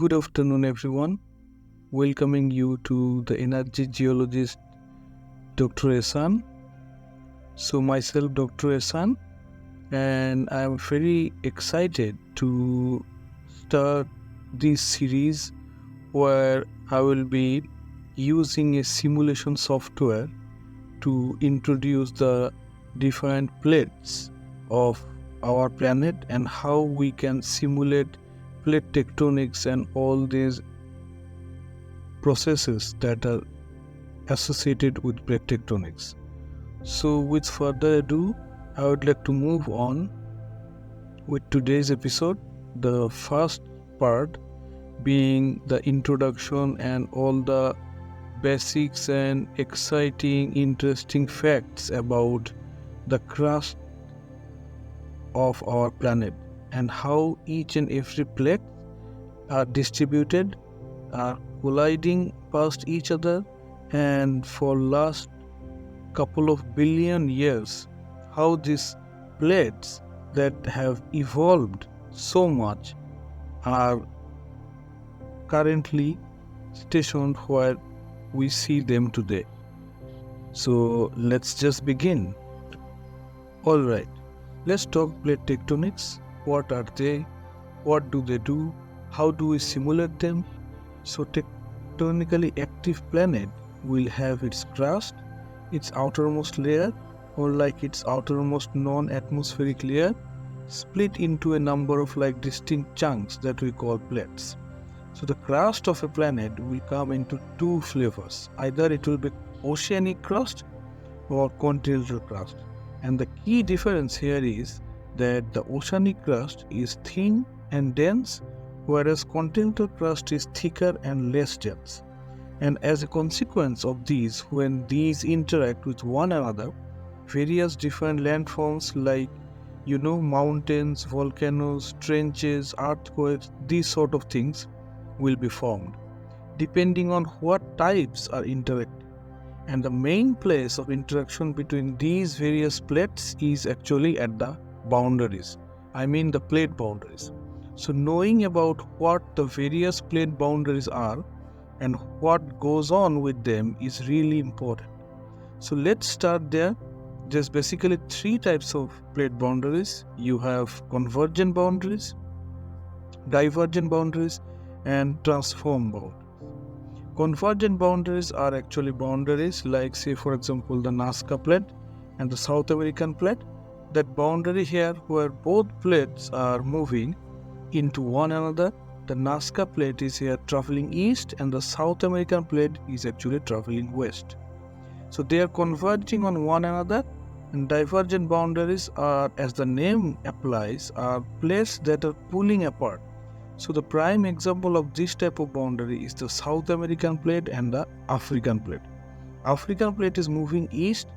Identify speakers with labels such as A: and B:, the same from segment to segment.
A: Good afternoon, everyone. Welcoming you to the energy geologist Dr. Ehsan. So, myself, Dr. Ehsan, and I am very excited to start this series where I will be using a simulation software to introduce the different plates of our planet and how we can simulate plate tectonics and all these processes that are associated with plate tectonics. So with further ado, I would like to move on with today's episode. The first part being the introduction and all the basics and exciting, interesting facts about the crust of our planet and how each and every plate are distributed, are colliding past each other, and for last couple of billion years how these plates that have evolved so much are currently stationed where we see them today. So let's just begin. Alright, let's talk plate tectonics. What are they? What do they do? How do we simulate them? So tectonically active planet will have its crust, its outermost layer, or like its outermost non-atmospheric layer, split into a number of like distinct chunks that we call plates. So the crust of a planet will come into two flavors. Either it will be oceanic crust or continental crust. And the key difference here is that the oceanic crust is thin and dense, whereas continental crust is thicker and less dense. And as a consequence of these, when these interact with one another, various different landforms like mountains, volcanoes, trenches, earthquakes, these sort of things will be formed depending on what types are interacting. And the main place of interaction between these various plates is actually at the boundaries. I mean the plate boundaries. So knowing about what the various plate boundaries are and what goes on with them is really important. So let's start there. There's basically three types of plate boundaries. You have convergent boundaries, divergent boundaries, and transform boundaries. Convergent boundaries are actually boundaries like, say for example, the Nazca plate and the South American plate. That boundary here where both plates are moving into one another, the Nazca plate is here traveling east and the South American plate is actually traveling west. So they are converging on one another. And divergent boundaries are, as the name applies, are plates that are pulling apart. So the prime example of this type of boundary is the South American plate and the African plate. African plate is moving east,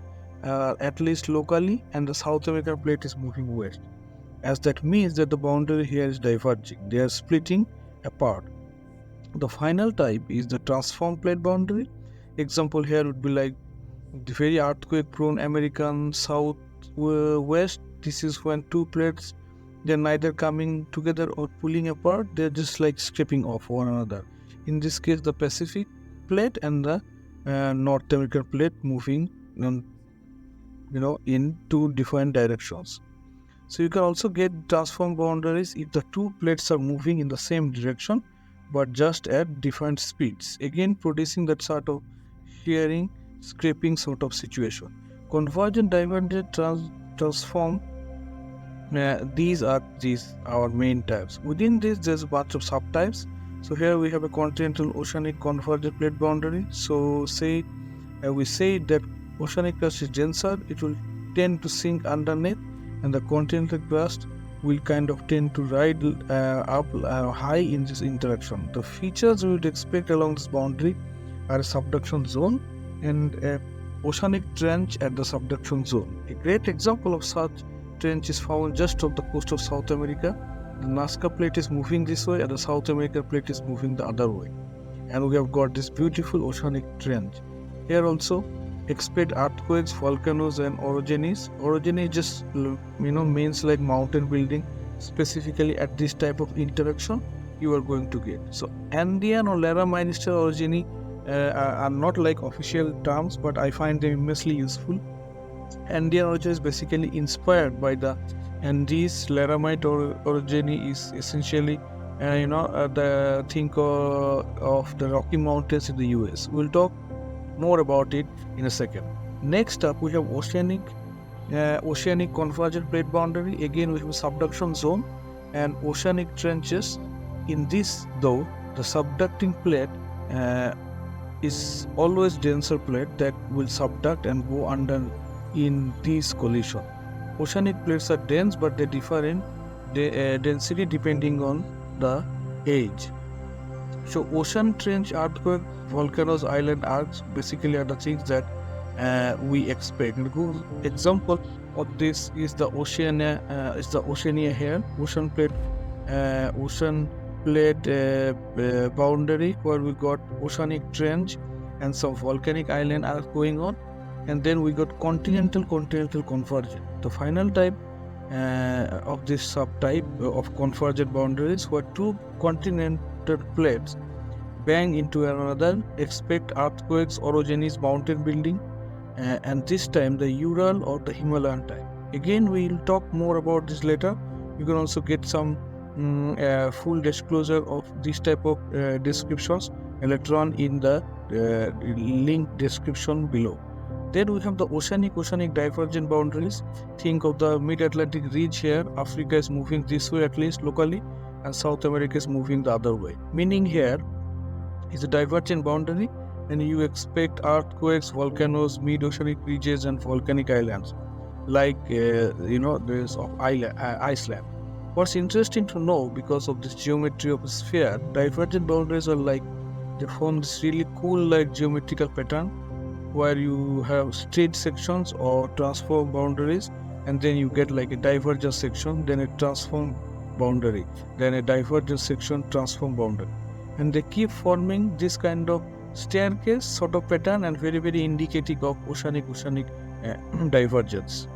A: at least locally, and the South American plate is moving west. As that means that the boundary here is diverging. They are splitting apart. The final type is the transform plate boundary. Example here would be like the very earthquake-prone American south-west. This is when two plates, they're neither coming together or pulling apart. They're just like scraping off one another. In this case, the Pacific plate and the North American plate moving, in two different directions. So you can also get transform boundaries if the two plates are moving in the same direction, but just at different speeds. Again, producing that sort of shearing, scraping sort of situation. Convergent, divergent, transform. These are our main types. Within this, there's a bunch of subtypes. So here we have a continental oceanic convergent plate boundary. So we say that oceanic crust is denser, it will tend to sink underneath, and the continental crust will kind of tend to ride up high in this interaction. The features we would expect along this boundary are a subduction zone and an oceanic trench at the subduction zone. A great example of such trench is found just off the coast of South America. The Nazca plate is moving this way and the South American plate is moving the other way. And we have got this beautiful oceanic trench. Here also, expect earthquakes, volcanoes and orogenies. Orogeny just means like mountain building. Specifically at this type of interaction, you are going to get. So Andean or laramide style orogeny are not like official terms, but I find them immensely useful. Andean orogeny is basically inspired by the Andes. Laramide orogeny is essentially, the think of the Rocky Mountains in the US. We'll talk more about it in a second. Next up, we have oceanic convergent plate boundary. Again, we have subduction zone and oceanic trenches. In this, though, the subducting plate is always denser plate that will subduct and go under in this collision. Oceanic plates are dense, but they differ in density depending on the age. So ocean trench earthquake, volcanoes, island arcs basically are the things that we expect. A good example of this is the Oceania here, ocean plate boundary, where we got oceanic trench and some volcanic island arcs going on, and then we got continental convergence. The final type of this subtype of convergent boundaries, where two continental plates bang into another, expect earthquakes, orogenies, mountain building, and this time the Ural or the Himalayan type. Again, we will talk more about this later. You can also get some full disclosure of this type of descriptions later on in the link description below. Then we have the oceanic divergent boundaries. Think of the mid-Atlantic ridge here. Africa is moving this way, at least locally, and South America is moving the other way. Meaning here is a divergent boundary, and you expect earthquakes, volcanoes, mid-oceanic ridges, and volcanic islands, like there's of Iceland. What's interesting to know, because of this geometry of a sphere, divergent boundaries are like they form this really cool like geometrical pattern, where you have straight sections or transform boundaries, and then you get like a divergent section, then a transform boundary, then a divergent section, transform boundary, and they keep forming this kind of staircase sort of pattern, and very indicative of oceanic divergence.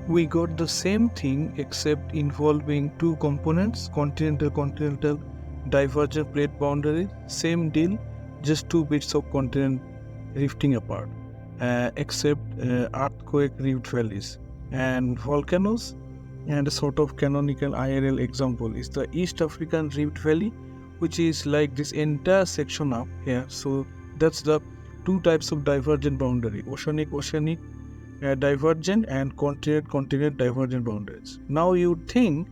A: We got the same thing except involving two components, continental divergent plate boundary. Same deal, just two bits of continent rifting apart, except earthquake rift valleys and volcanoes. And a sort of canonical IRL example is the East African Rift Valley, which is like this entire section up here. So that's the two types of divergent boundary: oceanic divergent and continent divergent boundaries. Now you'd think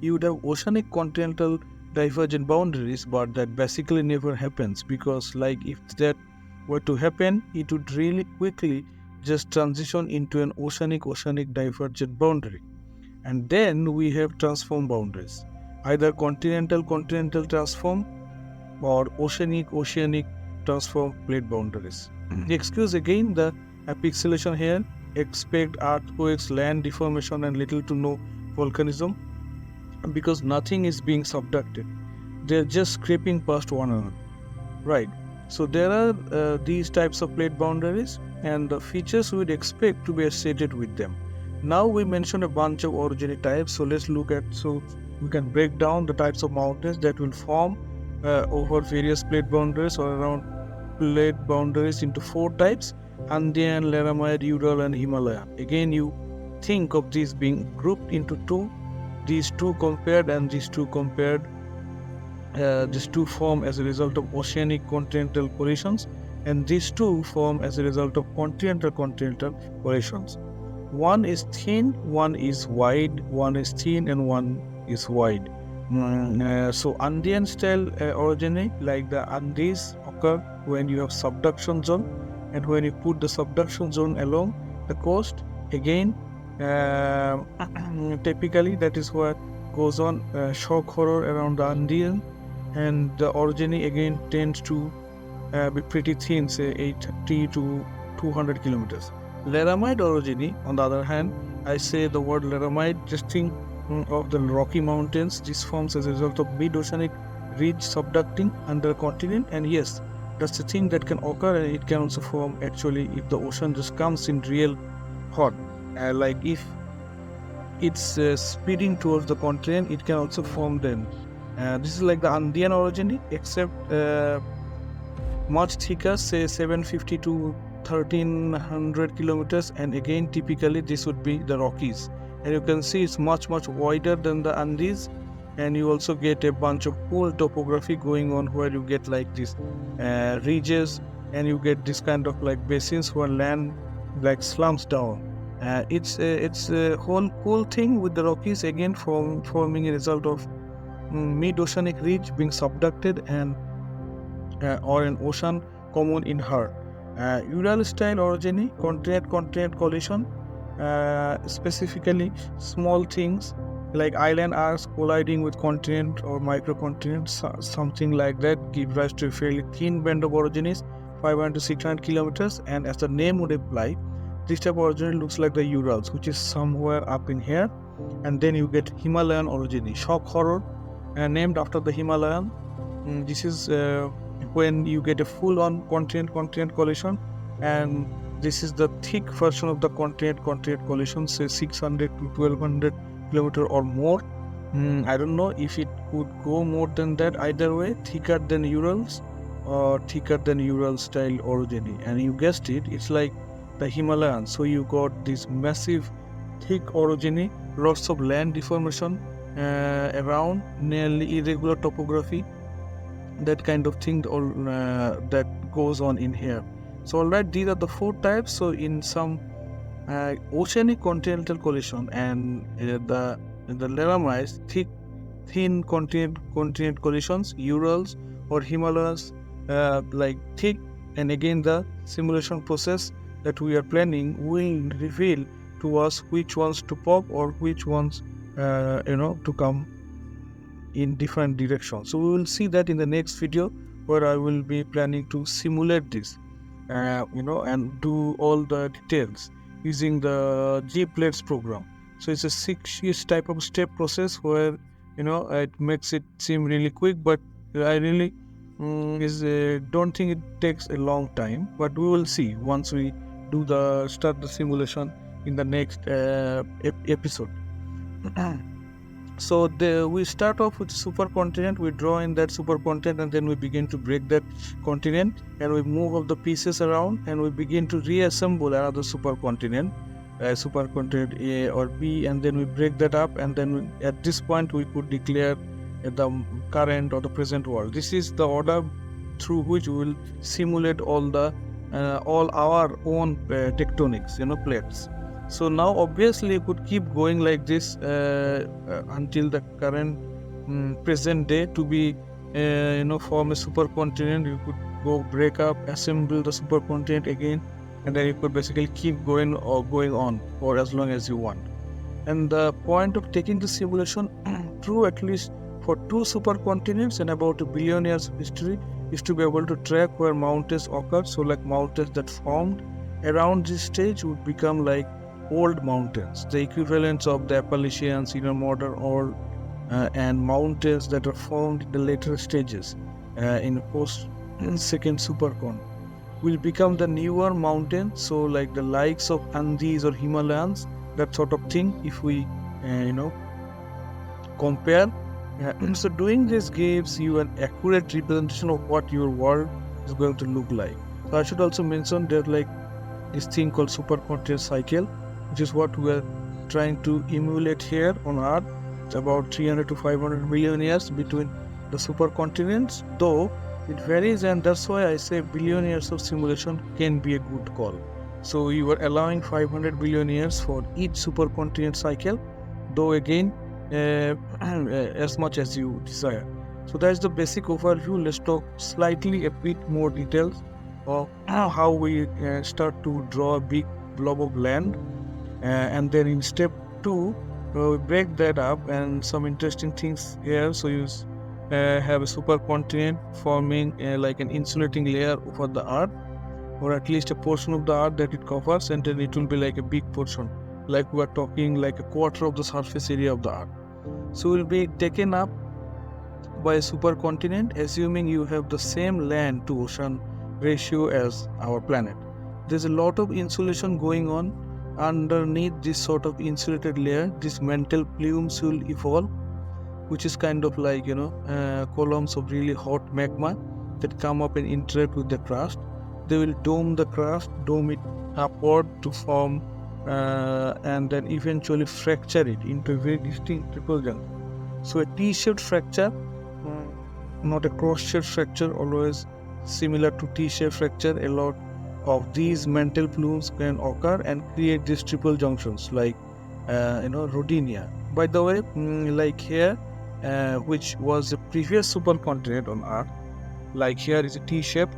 A: you would have oceanic continental divergent boundaries, but that basically never happens, because like if that were to happen, it would really quickly just transition into an oceanic divergent boundary. And then we have transform boundaries, either continental transform or oceanic transform plate boundaries. Excuse again the pixelation here. Expect earthquakes, land deformation, and little to no volcanism, because nothing is being subducted. They're just scraping past one another, right? So there are these types of plate boundaries, and the features we'd expect to be associated with them. Now we mentioned a bunch of orogeny types, so let's look at, so we can break down the types of mountains that will form over various plate boundaries or around plate boundaries into four types: Andean, Laramide, Ural, and Himalaya. Again, you think of these being grouped into two. These two compared, and these two compared. These two form as a result of oceanic continental collisions, and these two form as a result of continental collisions. One is thin, one is wide, one is thin, and one is wide. So Andean style orogeny, like the Andes, occur when you have subduction zone, and when you put the subduction zone along the coast, again typically that is what goes on shock horror around the Andean, and the orogeny again tends to be pretty thin, say 830 to 200 kilometers. Laramide orogeny, on the other hand, I say the word Laramide, just think of the Rocky Mountains. This forms as a result of mid-oceanic ridge subducting under a continent, and yes, that's the thing that can occur, and it can also form actually if the ocean just comes in real hot. Like if it's speeding towards the continent, it can also form then. This is like the Andean orogeny, except much thicker, say 750 to 1300 kilometers, and again typically this would be the Rockies, and you can see it's much wider than the Andes, and you also get a bunch of cool topography going on where you get like these ridges, and you get this kind of like basins where land like slumps down. It's a whole cool thing with the Rockies, again forming a result of mid-oceanic ridge being subducted and or an ocean common in her. Ural style orogeny, continent collision, specifically small things like island arcs colliding with continent or microcontinents, something like that, give rise to a fairly thin band of orogenies, 500 to 600 kilometers, and as the name would imply, this type of orogeny looks like the Urals, which is somewhere up in here. And then you get Himalayan orogeny, shock horror, named after the Himalayan. This is when you get a full-on continent collision, and this is the thick version of the continent collision, say 600 to 1200 kilometer or more. I don't know if it could go more than that. Either way, thicker than Urals or thicker than Ural style orogeny, and you guessed it, it's like the Himalayan. So you got this massive thick orogeny, lots of land deformation around, nearly irregular topography, that kind of thing that goes on in here. So alright, these are the four types. So in some oceanic continental collision, and the Laramide, thin continent collisions, Urals or Himalayas, like thick, and again the simulation process that we are planning will reveal to us which ones to pop or which ones to come in different directions. So we will see that in the next video, where I will be planning to simulate this and do all the details using the G-Plates program. So it's a 6 type of step process where it makes it seem really quick, but I really don't think it takes a long time, but we will see once we start the simulation in the next episode. So we start off with supercontinent, we draw in that supercontinent, and then we begin to break that continent, and we move all the pieces around, and we begin to reassemble another supercontinent, supercontinent A or B, and then we break that up, and then at this point we could declare the current or the present world. This is the order through which we will simulate all our own tectonics, plates. So now obviously you could keep going like this until the current present day to be form a supercontinent. You could go break up, assemble the supercontinent again, and then you could basically keep going on for as long as you want. And the point of taking the simulation through at least for 2 supercontinents and about 1 billion years of history is to be able to track where mountains occur. So like mountains that formed around this stage would become like old mountains, the equivalents of the Appalachian, Sierra Madre, or and mountains that are formed in the later stages in post second supercon will become the newer mountains. So like the likes of Andes or Himalayas, that sort of thing, if we compare. So doing this gives you an accurate representation of what your world is going to look like. So I should also mention that like this thing called supercontinent cycle, which is what we are trying to emulate here on Earth. It's about 300 to 500 million years between the supercontinents, though it varies, and that's why I say billion years of simulation can be a good call. So you are allowing 500 billion years for each supercontinent cycle, though again as much as you desire. So that's the basic overview. Let's talk slightly a bit more details of how we start to draw a big blob of land, and then in step 2 we break that up, and some interesting things here. So you have a supercontinent forming like an insulating layer over the earth, or at least a portion of the earth that it covers, and then it will be like a big portion, like we are talking like a quarter of the surface area of the earth. So will be taken up by a supercontinent, assuming you have the same land to ocean ratio as our planet. There's a lot of insulation going on underneath this sort of insulated layer. These mantle plumes will evolve, which is kind of like columns of really hot magma that come up and interact with the crust. They will dome the crust, dome it upward to form and then eventually fracture it into a very distinct triple junction. So a T-shaped fracture, not a cross-shaped fracture, always similar to T-shaped fracture. A lot of these mantle plumes can occur and create these triple junctions like rodinia. By the way, like here, which was the previous supercontinent on Earth, like here is a T-shaped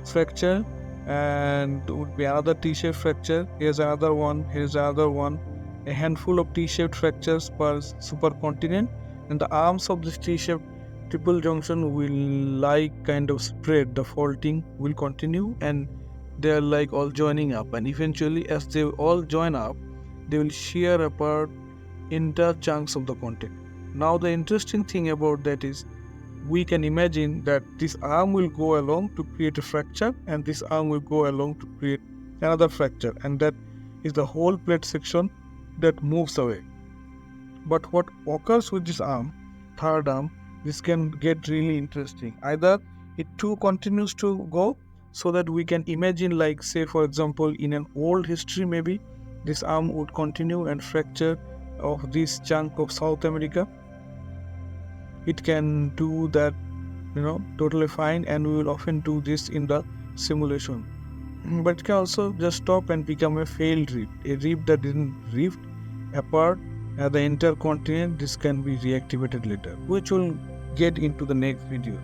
A: fracture, and would be another T-shaped fracture. Here's another one. Here's another one. A handful of T-shaped fractures per supercontinent, and the arms of this T-shaped triple junction will like kind of spread. The faulting will continue, and they are like all joining up. And eventually, as they all join up, they will shear apart entire chunks of the continent. Now, the interesting thing about that is, we can imagine that this arm will go along to create a fracture, and this arm will go along to create another fracture, and that is the whole plate section that moves away. But what occurs with this arm, third arm, this can get really interesting. Either it too continues to go, so that we can imagine, like, say for example, in an old history, maybe this arm would continue and fracture of this chunk of South America. It can do that, totally fine, and we will often do this in the simulation. But it can also just stop and become a failed rift, a rift that didn't rift apart the entire continent. This can be reactivated later, which we'll get into the next video.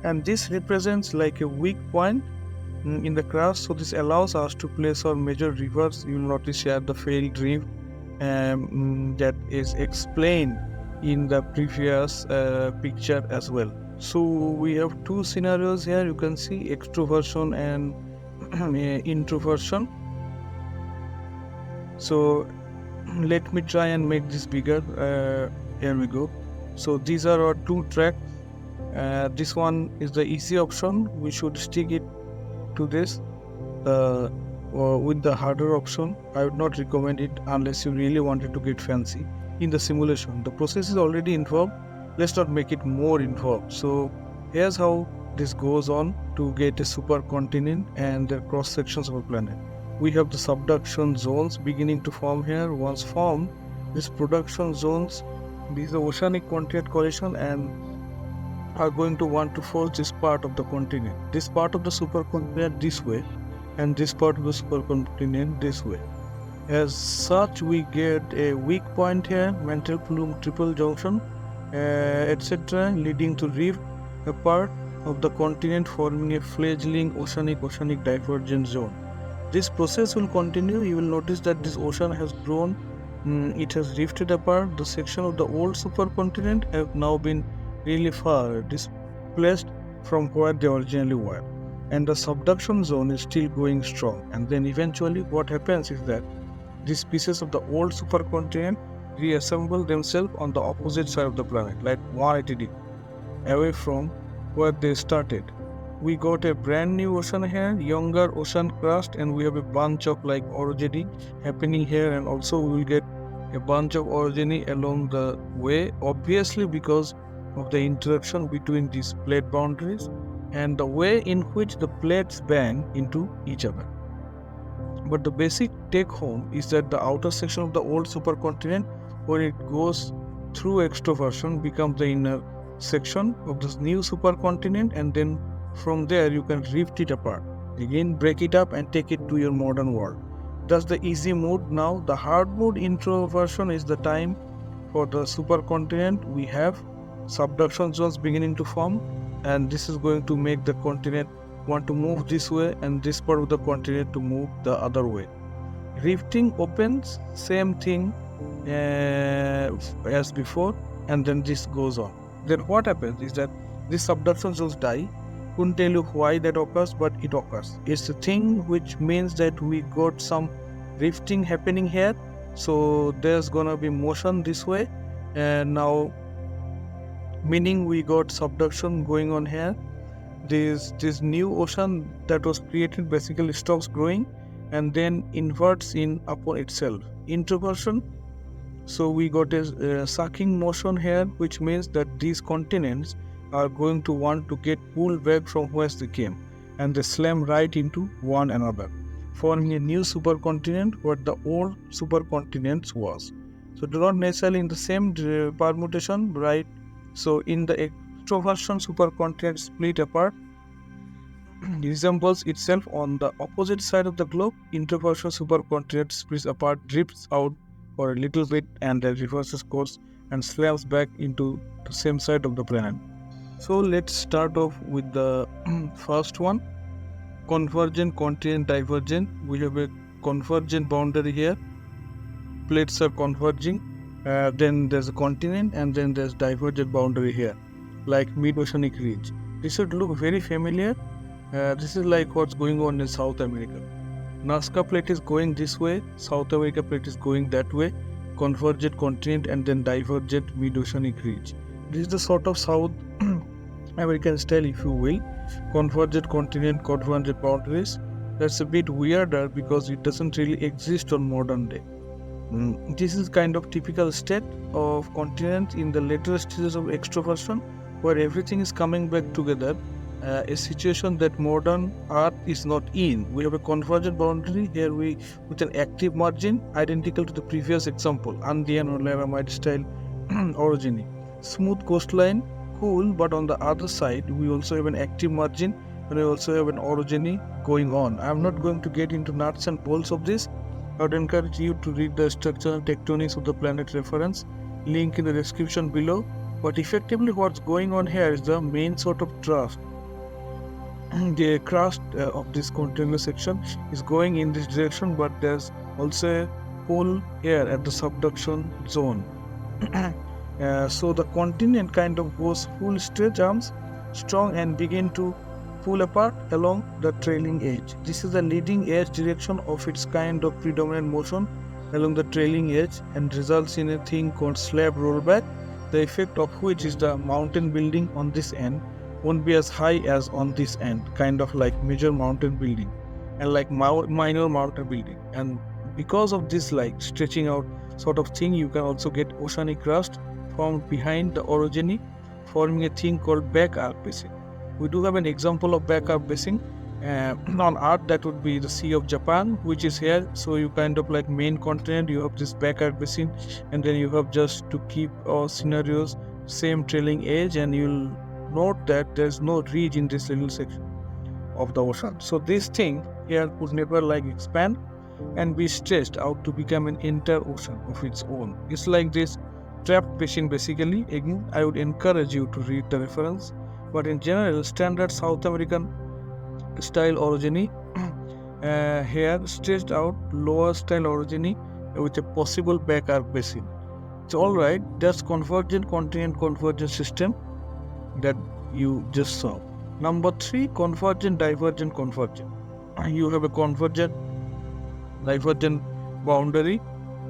A: And this represents like a weak point in the crust, so this allows us to place our major rivers. You will notice here the failed rift that is explained in the previous picture as well. So we have two scenarios here. You can see extroversion and introversion. So let me try and make this bigger. Here we go. So these are our two tracks. This one is the easy option. We should stick it to this. With the harder option, I would not recommend it unless you really wanted to get fancy. In the simulation, the process is already involved. Let's not make it more involved. So here's how this goes on to get a supercontinent and the cross sections of a planet. We have the subduction zones beginning to form here. Once formed, these production zones, these are oceanic continent collision, and are going to want to force this part of the continent, this part of the supercontinent this way, and this part of the supercontinent this way. As such, we get a weak point here, mantle plume triple junction, etc., leading to rift, a part of the continent forming a fledgling oceanic divergence zone. This process will continue. You will notice that this ocean has grown, it has rifted apart. The section of the old supercontinent have now been really far displaced from where they originally were, and the subduction zone is still going strong. And then eventually what happens is that these pieces of the old supercontinent reassemble themselves on the opposite side of the planet, like 180 degrees away from where they started. We got a brand new ocean here, younger ocean crust, and we have a bunch of like orogeny happening here, and also we will get a bunch of orogeny along the way, obviously because of the interaction between these plate boundaries and the way in which the plates bang into each other. But the basic take home is that the outer section of the old supercontinent, when it goes through extroversion, becomes the inner section of this new supercontinent, and then from there you can rift it apart, again break it up and take it to your modern world. That's the easy mode. Now the hard mode, introversion, is the time for the supercontinent. We have subduction zones beginning to form, and this is going to make the continent want to move this way and this part of the continent to move the other way. Rifting opens, same thing as before, and then this goes on. Then what happens is that these subduction zones die. Couldn't tell you why that occurs, but it occurs. It's a thing which means that we got some rifting happening here, so there's gonna be motion this way, and now meaning we got subduction going on here. This new ocean that was created basically stops growing and then inverts in upon itself. Introversion, So we got a sucking motion here, which means that these continents are going to want to get pulled back from where they came, and they slam right into one another, forming a new supercontinent where the old supercontinent was. So do not necessarily in the same permutation, right? So in the extroversion, supercontinent split apart resembles itself on the opposite side of the globe. Introversion, supercontinent splits apart, drifts out for a little bit, and then reverses course and slams back into the same side of the planet. So let's start off with the first one, convergent continent divergent. We have a convergent boundary here. Plates are converging. Then there's a continent, and then there's divergent boundary here, like mid-oceanic ridge. This should look very familiar. This is like what's going on in South America. Nazca plate is going this way, South America plate is going that way, convergent continent and then divergent mid-oceanic ridge. This is the sort of South American style, if you will, convergent continent, convergent boundaries. That's a bit weirder because it doesn't really exist on modern day. This is kind of typical state of continent in the later stages of extroversion, where everything is coming back together. A situation that modern Earth is not in. We have a convergent boundary here with an active margin identical to the previous example, Andean or Laramide style orogeny. Smooth coastline, cool, but on the other side we also have an active margin and we also have an orogeny going on. I am not going to get into nuts and bolts of this. I would encourage you to read the structural tectonics of the planet reference, link in the description below. But effectively what's going on here is the main sort of thrust. The crust of this continuous section is going in this direction, but there's also a pull here at the subduction zone. So the continent kind of goes full stretch arms strong and begin to pull apart along the trailing edge. This is the leading edge direction of its kind of predominant motion along the trailing edge and results in a thing called slab rollback, the effect of which is the mountain building on this end won't be as high as on this end, kind of like major mountain building and like minor mountain building. And because of this like stretching out sort of thing, you can also get oceanic crust formed behind the orogeny, forming a thing called back arc basin. We do have an example of back arc basin on Earth. That would be the Sea of Japan, which is here. So you kind of like main continent, you have this back arc basin, and then you have just to keep scenarios same trailing edge, and you'll note that there's no ridge in this little section of the ocean. So this thing here would never like expand and be stretched out to become an entire ocean of its own. It's like this trapped basin basically. Again, I would encourage you to read the reference. But in general, standard South American style orogeny here stretched out lower style orogeny with a possible back arc basin. It's alright, that's convergent continent convergent system that you just saw. Number 3, convergent divergent convergent. You have a convergent divergent boundary,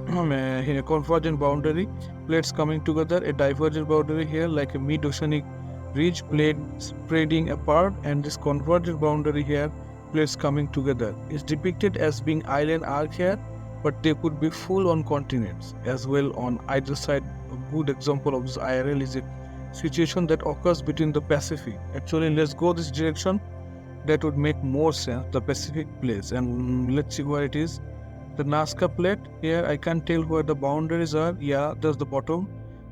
A: a convergent boundary, plates coming together, a divergent boundary here like a mid-oceanic ridge, plate spreading apart, and this convergent boundary here, plates coming together. It's depicted as being island arc here, but they could be full on continents as well on either side. A good example of this IRL is a situation that occurs between the Pacific. Actually, let's go this direction. That would make more sense, the Pacific place. And let's see where it is. The Nazca plate here, I can't tell where the boundaries are. Yeah, there's the bottom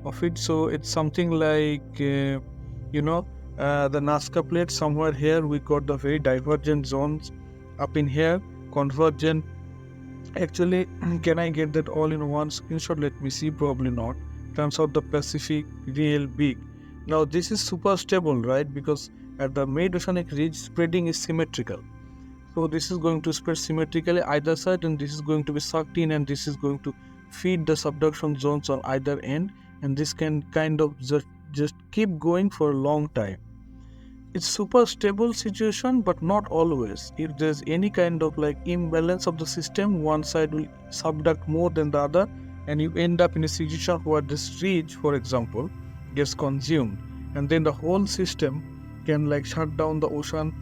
A: of it. So it's something like, the Nazca plate somewhere here. We got the very divergent zones up in here, convergent. Actually, can I get that all in one screenshot? Let me see, probably not. Turns out the Pacific real big. Now this is super stable, right? Because at the mid-oceanic ridge, spreading is symmetrical. So this is going to spread symmetrically either side, and this is going to be sucked in, and this is going to feed the subduction zones on either end, and this can kind of just keep going for a long time. It's super stable situation, but not always. If there's any kind of like imbalance of the system, one side will subduct more than the other, and you end up in a situation where this ridge, for example, gets consumed, and then the whole system can like shut down the ocean.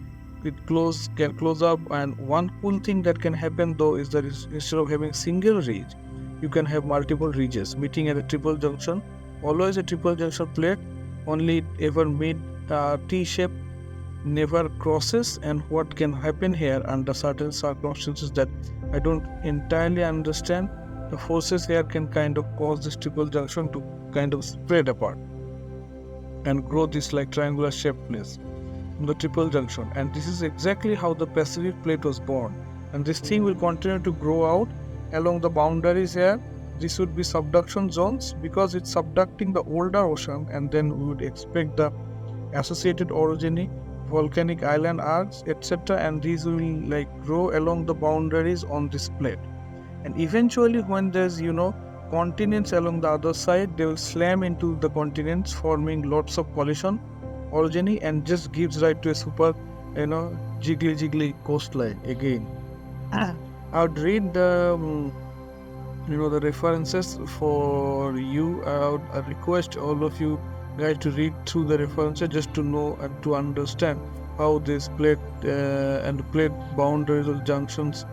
A: It can close up. And one cool thing that can happen though is that instead of having single ridge, you can have multiple ridges meeting at a triple junction. Always a triple junction plate, only it ever meet T shape, never crosses. And what can happen here under certain circumstances that I don't entirely understand, the forces here can kind of cause this triple junction to kind of spread apart and grow this like triangular shaped place in the triple junction. And this is exactly how the Pacific plate was born, and this thing will continue to grow out along the boundaries here. This would be subduction zones because it's subducting the older ocean, and then we would expect the associated orogeny, volcanic island arcs, etc., and these will like grow along the boundaries on this plate. And eventually when there's continents along the other side, they will slam into the continents, forming lots of collision orogeny, and just gives rise to a super jiggly coastline again. I would read the the references for you. I request all of you guys to read through the references just to know and to understand how this plate and plate boundaries or junctions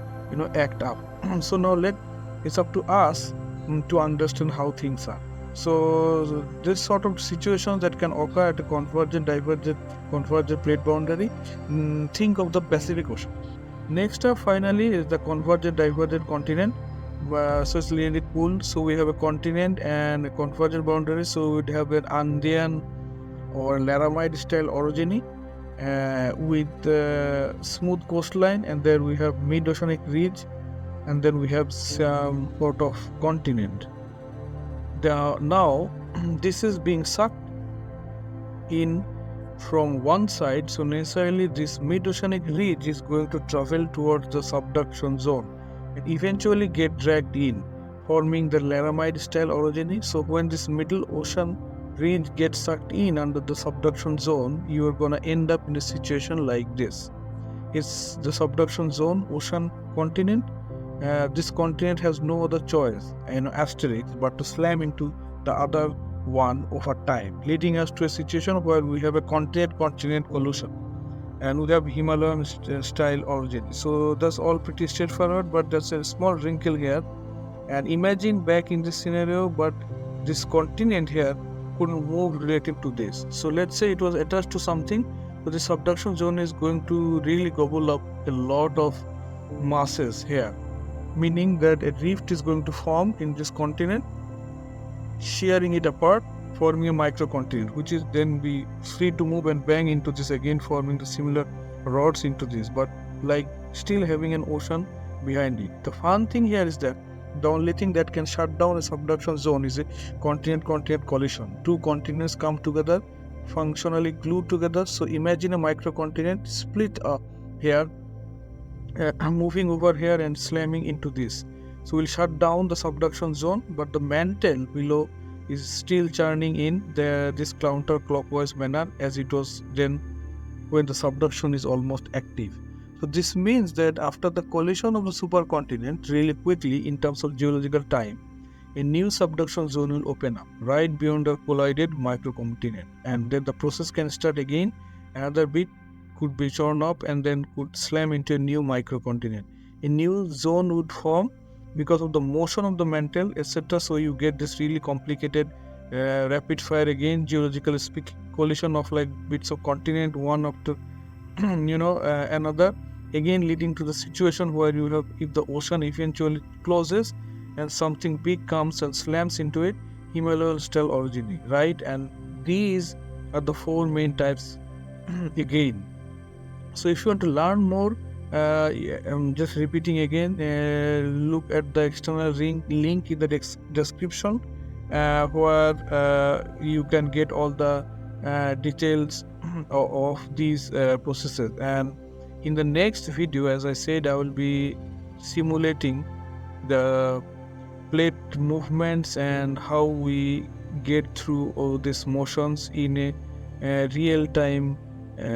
A: act up. So now it's up to us to understand how things are. So this sort of situations that can occur at a convergent plate boundary, think of the Pacific Ocean. Next up finally is the convergent divergent continent. So it's really cool. So we have a continent and a convergent boundary. So we'd have an Andean or Laramide style orogeny with smooth coastline, and then we have mid-oceanic ridge, and then we have some sort of continent. Now this is being sucked in from one side, so necessarily this mid-oceanic ridge is going to travel towards the subduction zone and eventually get dragged in, forming the Laramide style orogeny. So when this middle ocean ridge gets sucked in under the subduction zone, you are going to end up in a situation like this. It's the subduction zone, ocean, continent. This continent has no other choice, asterisk, but to slam into the other one over time, leading us to a situation where we have a continent collision, and we have Himalayan style orogeny. So that's all pretty straightforward, but there's a small wrinkle here. And imagine back in this scenario, but this continent here couldn't move relative to this. So let's say it was attached to something, so the subduction zone is going to really gobble up a lot of masses here, meaning that a rift is going to form in this continent, shearing it apart, forming a microcontinent, which is then be free to move and bang into this again, forming the similar rods into this, but like still having an ocean behind it. The fun thing here is that the only thing that can shut down a subduction zone is a continent-continent collision. Two continents come together, functionally glued together. So imagine a microcontinent split up here, moving over here and slamming into this. So we'll shut down the subduction zone, but the mantle below is still churning in this counterclockwise manner as it was then when the subduction is almost active. So this means that after the collision of the supercontinent really quickly in terms of geological time, a new subduction zone will open up right beyond the collided microcontinent, and then the process can start again. Another bit could be torn up and then could slam into a new microcontinent. A new zone would form because of the motion of the mantle, etc. So you get this really complicated rapid fire again, geological collision of like bits of continent one after another, again leading to the situation where you have, if the ocean eventually closes and something big comes and slams into it, Himalayan style orogeny, right? And these are the four main types again. So if you want to learn more, I'm just repeating again, look at the external link in the description where you can get all the details of these processes. And in the next video, as I said, I will be simulating the plate movements and how we get through all these motions in a real-time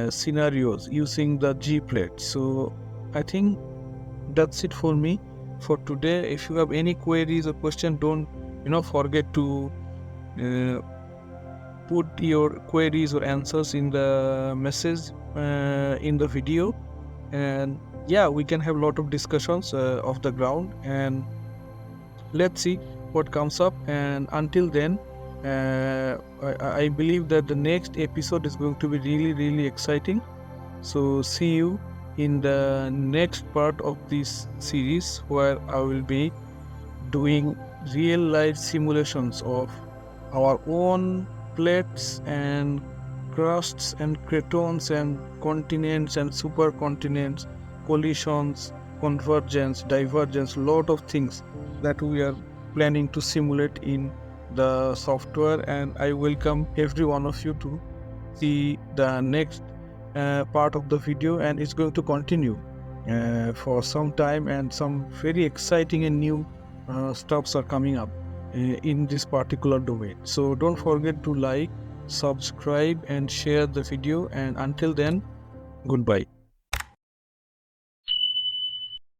A: scenarios using the G plate. So I think that's it for me for today. If you have any queries or questions, don't forget to put your queries or answers in the message in the video, and yeah, we can have a lot of discussions off the ground. And let's see what comes up. And until then, I believe that the next episode is going to be really, really exciting. So see you in the next part of this series, where I will be doing real life simulations of our own plates and crusts and cratons and continents and supercontinents, collisions, convergence, divergence, lot of things that we are planning to simulate in the software. And I welcome every one of you to see the next part of the video, and it's going to continue for some time, and some very exciting and new stuffs are coming up in this particular domain. So don't forget to like, subscribe and share the video, and until then, goodbye.